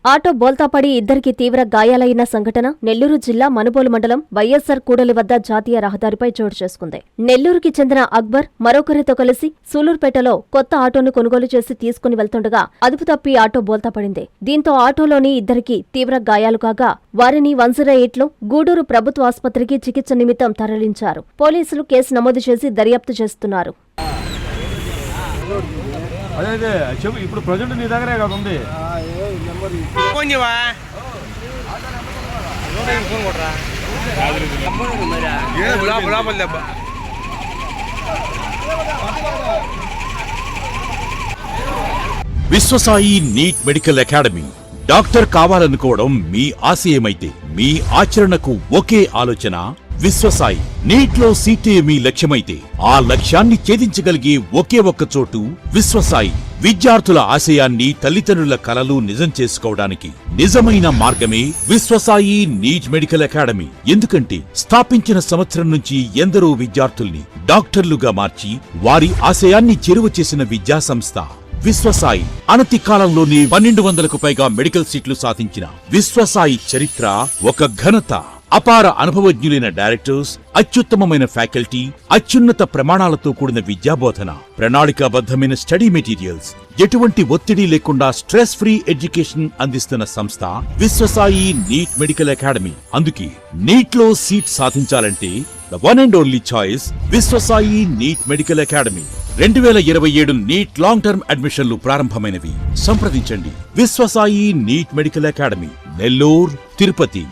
Auto బోల్తాపడి ఇద్దరికి తీవ్ర గాయాలైన సంఘటన నెల్లూరు జిల్లా మనుబోలు మండలం వైఎస్సార్ కూడలి వద్ద జాతీయ రహదారిపై చోటు చేసుకుంది. నెల్లూరుకి చెందిన అక్బర్ మరొకరితో కలిసి సూలూరుపేటలో కొత్త ఆటోను కొనుగోలు చేసి తీసుకుని వెళ్తుండగా అదుపు తప్పి ఆటో బోల్తాపడింది. దీంతో ఆటోలోని ఇద్దరికి తీవ్ర గాయాలు కాగా వారిని 108లో గూడూరు ప్రభుత్వ ఆసుపత్రికి చికిత్స నిమిత్తం తరలించారు. పోలీసులు కేసు నమోదు చేసి దర్యాప్తు చేస్తున్నారు. అదే ఇప్పుడు ప్రజెంట్ నీ దగ్గరే కదా ఉంది. Vishwasai NEET medical academy. Doctor కావాలనుకోవడం మీ ఆశయమైతే మీ ఆచరణకు ఒకే ఆలోచన విశ్వసాయి. నీట్లో సీటే మీ లక్ష్యమైతే ఆ లక్ష్యాన్ని ఛేదించగలిగే ఒకే ఒక్క చోటు విశ్వసాయి. విద్యార్థుల ఆశయాన్ని, తల్లిదండ్రుల కలలు నిజం చేసుకోవడానికి నిజమైన మార్గమే విశ్వసాయి నీట్ మెడికల్ అకాడమీ. ఎందుకంటే స్థాపించిన సంవత్సరం నుంచి ఎందరో విద్యార్థుల్ని డాక్టర్లుగా మార్చి వారి ఆశయాన్ని చేరువ చేసిన విద్యా సంస్థ విశ్వసాయి. అనతి కాలంలోనే 1200కు పైగా మెడికల్ సీట్లు సాధించిన విశ్వసాయి చరిత్ర ఒక ఘనత. అపార అనుభవజ్ఞులైన డైరెక్టర్స్, అత్యుత్తమమైన ఫ్యాకల్టీ, అత్యున్నత ప్రమాణాలతో కూడిన విద్యాబోధన, ప్రణాళికాబద్ధమైన స్టడీ మెటీరియల్స్, ఎటువంటి ఒత్తిడి లేకుండా స్ట్రెస్ ఫ్రీ ఎడ్యుకేషన్ అందిస్తున్న సంస్థ విశ్వసాయి నీట్ మెడికల్ అకాడమీ. అందుకే నీట్ లో సీట్ సాధించాలంటే the one and only choice Viswasai NEET medical academy. 2027 NEET long term అడ్మిషన్లు ప్రారంభమైనవి. సంప్రదించండి Viswasai NEET medical academy, Nellore, Tirupati.